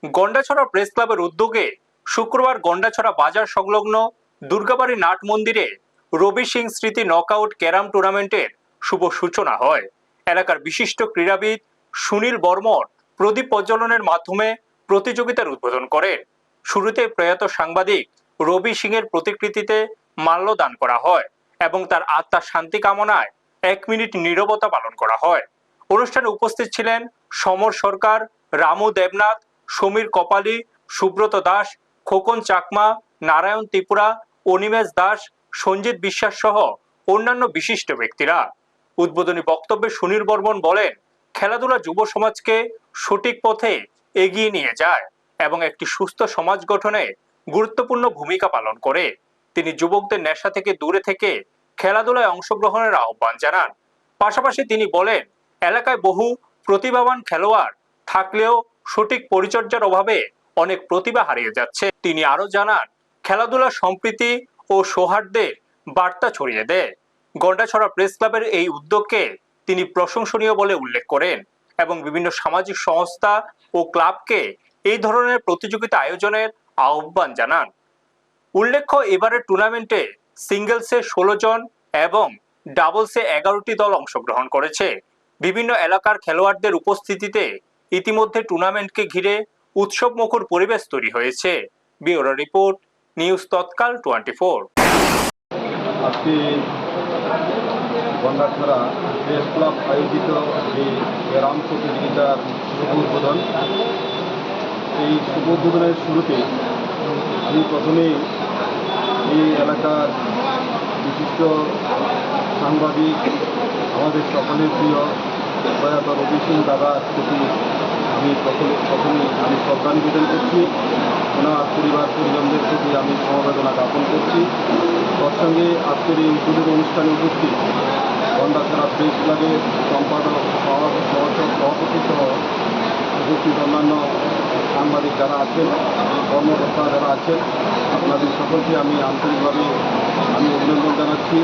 Gandacherra press ক্লাবের উদ্যোগে শুক্রবার গন্ডাছড়া বাজার সংলগ্ন দুর্গাবাড়ি নাট মন্দিরে রবি সিং স্মৃতি নকআউট ক্যারাম টুর্নামেন্টের শুভ সূচনা হয়। এলাকার বিশিষ্ট ক্রীড়াবিদ সুনীল বর্মন প্রদীপ প্রজ্বলনের মাধ্যমে প্রতিযোগিতার উদ্বোধন করেন। শুরুতে প্রয়াত সাংবাদিক রবি সিং এর প্রতিকৃতিতে মাল্যদান করা হয় এবং তার আত্মার শান্তি কামনায় 1 মিনিট নীরবতা পালন করা হয়। অনুষ্ঠানে উপস্থিত ছিলেন সমর সরকার, রামু দেবনাথ, সমীর কপালী, সুব্রত দাস, খোকন চাকমা, নারায়ণ ত্রিপুরা, অনিমেষ দাস, সঞ্জিত বিশ্বাস সহ অন্যান্য বিশিষ্ট ব্যক্তিরা। উদ্বোধনী বক্তব্যে সুনীল বর্মন বলেন, খেলাধুলা যুব সমাজকে সঠিক পথে এগিয়ে নিয়ে যায় এবং একটি সুস্থ সমাজ গঠনে গুরুত্বপূর্ণ ভূমিকা পালন করে। তিনি যুবকদের নেশা থেকে দূরে থেকে খেলাধুলায় অংশগ্রহণের আহ্বান জানান। পাশাপাশি তিনি বলেন, এলাকায় বহু প্রতিভাবান খেলোয়াড় থাকলেও সঠিক পরিচর্যার অভাবে অনেক প্রতিভা হারিয়ে যাচ্ছে। তিনি আরো জানান, খেলাধুলা সম্প্রীতি ও সৌহার্দ্যের বার্তা ছড়িয়ে দেয়। গন্ডাছড়া প্রেস ক্লাবের এই উদ্যোগকে তিনি প্রশংসনীয় বলে উল্লেখ করেন এবং বিভিন্ন সামাজিক সংস্থা ও ক্লাবকে এই ধরনের প্রতিযোগিতা আয়োজনের আহ্বান জানান। উল্লেখ্য, এবারের টুর্নামেন্টে সিঙ্গেলসে 16 জন এবং ডাবলসে 11টি দল অংশগ্রহণ করেছে। বিভিন্ন এলাকার খেলোয়াড়দের উপস্থিতিতে ইতিমধ্যে টুর্নামেন্টকে ঘিরে উৎসবমুখর পরিবেশ তৈরি হয়েছে। ব্যুরো রিপোর্ট, নিউজ তৎকাল 24। আজকে গন্ডাছড়া প্রেস ক্লাব আয়োজিত এই ক্যারাম প্রতিযোগিতার শুভ উদ্বোধন। এই শুভ উদ্বোধনের শুরুতে আমি প্রথমেই এই এলাকার বিশিষ্ট সাংবাদিক, আমাদের সকলের প্রিয় প্রয়াত রবি সিং দাদার প্রতি আমি প্রথমেই শ্রদ্ধা নিবেদন করছি। ওনার পরিবার পরিজনদের প্রতি আমি সমবেদনা জ্ঞাপন করছি। তৎসঙ্গে আজকের এই উদ্বোধনী অনুষ্ঠানে উপস্থিত গন্ডাছড়া প্রেস ক্লাবের সম্পাদক, সভাপতি সহ উপস্থিত অন্যান্য সাংবাদিক যারা আছেন, কর্মকর্তা যারা আছেন, আপনাদের সকলকে আমি আন্তরিকভাবে অভিনন্দন জানাচ্ছি।